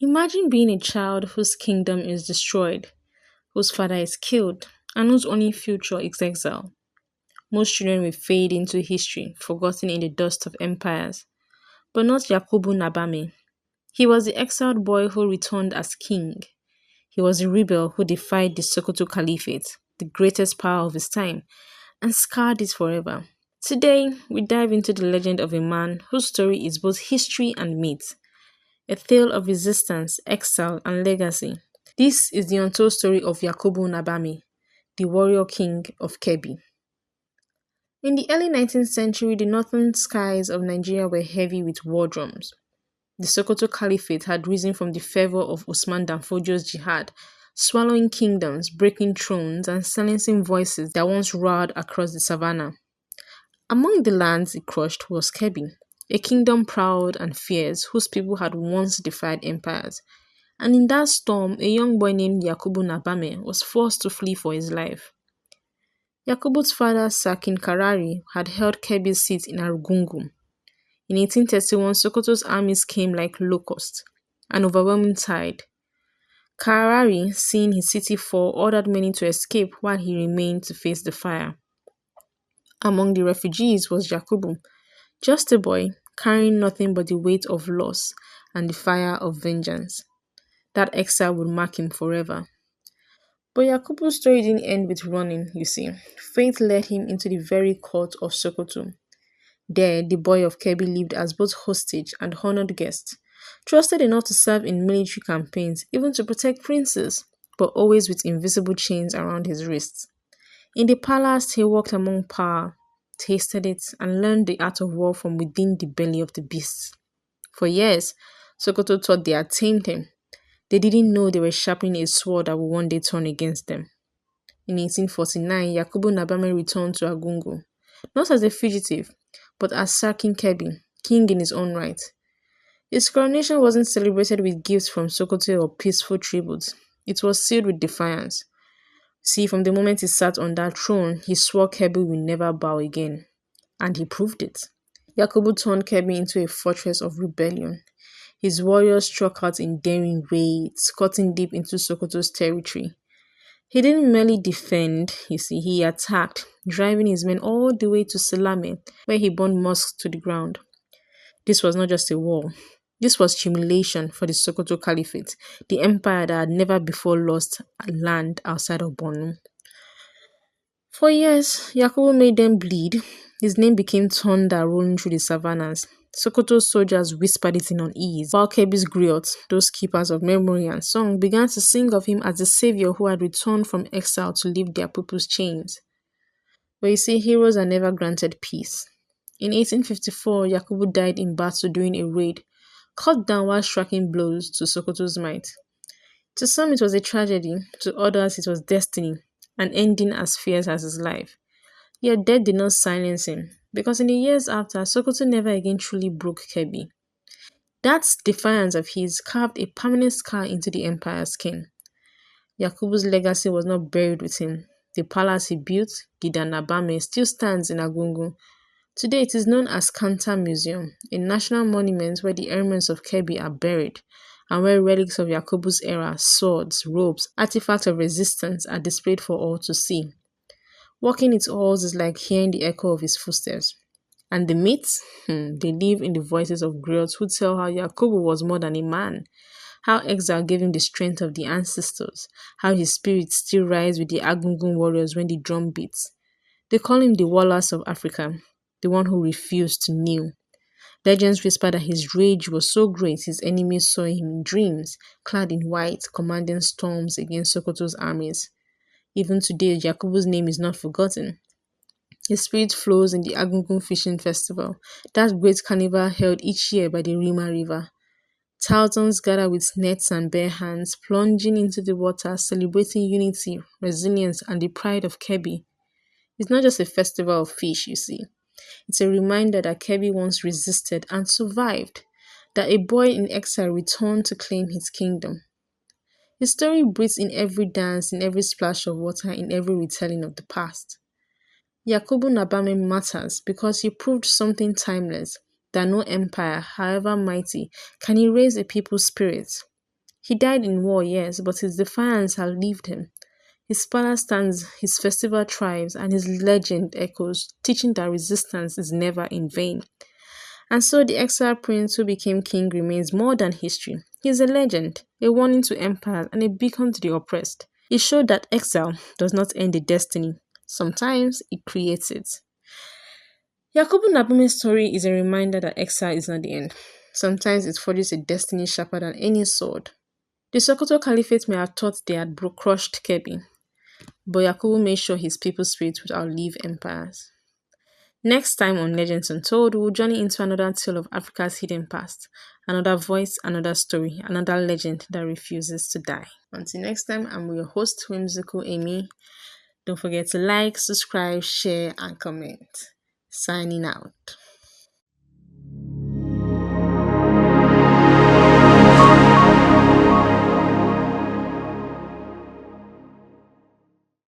Imagine being a child whose kingdom is destroyed, whose father is killed, and whose only future is exile. Most children will fade into history, forgotten in the dust of empires. But not Yakubu Nabame. He was the exiled boy who returned as king. He was a rebel who defied the Sokoto Caliphate, the greatest power of his time, and scarred it forever. Today, we dive into the legend of a man whose story is both history and myth, a tale of resistance, exile, and legacy. This is the untold story of Yakubu Nabame, the warrior king of Kebbi. In the early 19th century, the northern skies of Nigeria were heavy with war drums. The Sokoto Caliphate had risen from the fervor of Usman Danfojo's jihad, swallowing kingdoms, breaking thrones, and silencing voices that once roared across the savannah. Among the lands it crushed was Kebbi, a kingdom proud and fierce, whose people had once defied empires. And in that storm, a young boy named Yakubu Nabame was forced to flee for his life. Yakubu's father, Sakin Karari, had held Kebbi's seat in Argungu. In 1831, Sokoto's armies came like locusts, an overwhelming tide. Karari, seeing his city fall, ordered many to escape while he remained to face the fire. Among the refugees was Yakubu, just a boy, carrying nothing but the weight of loss and the fire of vengeance. That exile would mark him forever. But Yakubu's story didn't end with running, you see. Fate led him into the very court of Sokoto. There, the boy of Kebbi lived as both hostage and honored guest, trusted enough to serve in military campaigns, even to protect princes, but always with invisible chains around his wrists. In the palace, he walked among power, tasted it, and learned the art of war from within the belly of the beasts. For years, Sokoto thought they had tamed him. They didn't know they were sharpening a sword that would one day turn against them. In 1849, Yakubu Nabame returned to Agungu, not as a fugitive, but as Sarkin Kebbi, king in his own right. His coronation wasn't celebrated with gifts from Sokoto or peaceful tributes. It was sealed with defiance. See, from the moment he sat on that throne, he swore Kebbi will never bow again. And he proved it. Yakubu turned Kebbi into a fortress of rebellion. His warriors struck out in daring raids, cutting deep into Sokoto's territory. He didn't merely defend, he attacked, driving his men all the way to Selame, where he burned mosques to the ground. This was not just a war. This was humiliation for the Sokoto Caliphate, the empire that had never before lost land outside of Borno. For years, Yakubu made them bleed. His name became thunder rolling through the savannas. Sokoto's soldiers whispered it in unease, while Kebbi's griots, those keepers of memory and song, began to sing of him as the savior who had returned from exile to lift their people's chains. But you see, heroes are never granted peace. In 1854, Yakubu died in battle during a raid, cut down while striking blows to Sokoto's might. To some it was a tragedy, to others it was destiny, an ending as fierce as his life. Yet death did not silence him, because in the years after, Sokoto never again truly broke Kebbi. That defiance of his carved a permanent scar into the empire's skin. Yakubu's legacy was not buried with him. The palace he built, Gida Nabame, still stands in Agungu. Today it is known as Kanta Museum, a national monument where the elements of Kebbi are buried, and where relics of Yakubu's era, swords, robes, artifacts of resistance are displayed for all to see. Walking its halls is like hearing the echo of his footsteps. And the myths? They live in the voices of griots who tell how Yakubu was more than a man, how exile gave him the strength of the ancestors, how his spirit still rises with the Agungun warriors when the drum beats. They call him the Wallace of Africa, the one who refused to kneel. Legends whisper that his rage was so great his enemies saw him in dreams, clad in white, commanding storms against Sokoto's armies. Even today, Yakubu's name is not forgotten. His spirit flows in the Agungun Fishing Festival, that great carnival held each year by the Rima River. Thousands gather with nets and bare hands, plunging into the water, celebrating unity, resilience, and the pride of Kebbi. It's not just a festival of fish, you see. It's a reminder that Kebbi once resisted and survived, that a boy in exile returned to claim his kingdom. His story breathes in every dance, in every splash of water, in every retelling of the past. Yakubu Nabame matters because he proved something timeless, that no empire, however mighty, can erase a people's spirit. He died in war, yes, but his defiance outlived him. His palace stands, his festival thrives, and his legend echoes, teaching that resistance is never in vain. And so the exiled prince who became king remains more than history. He is a legend, a warning to empires, and a beacon to the oppressed. It showed that exile does not end a destiny. Sometimes it creates it. Yakubu Nabame's story is a reminder that exile is not the end. Sometimes it forges a destiny sharper than any sword. The Sokoto Caliphate may have thought they had crushed Kebbi, but Yakubu made sure his people's spirit would outlive empires. Next time on Legends Untold, we'll journey into another tale of Africa's hidden past, another voice, another story, another legend that refuses to die. Until next time, I'm your host, Whimsical Amy. Don't forget to like, subscribe, share, and comment. Signing out.